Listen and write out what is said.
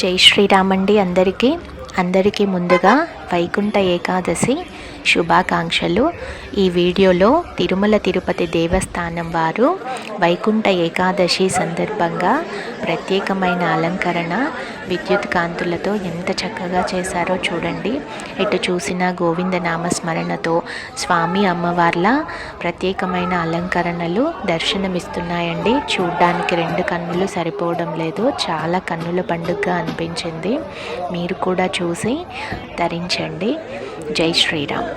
జై శ్రీరామ్ అండి అందరికీ ముందుగా వైకుంఠ ఏకాదశి శుభాకాంక్షలు. ఈ వీడియోలో తిరుమల తిరుపతి దేవస్థానం వారు వైకుంఠ ఏకాదశి సందర్భంగా ప్రత్యేకమైన అలంకరణ విద్యుత్ కాంతులతో ఎంత చక్కగా చేశారో చూడండి. ఎటు చూసిన గోవింద నామస్మరణతో స్వామి అమ్మవార్ల ప్రత్యేకమైన అలంకరణలు దర్శనమిస్తున్నాయండి. చూడ్డానికి 2 కన్నులు సరిపోవడం లేదు, చాలా కన్నుల పండుగగా అనిపించింది. మీరు కూడా చూసి ధరించండి. జై శ్రీరామ్.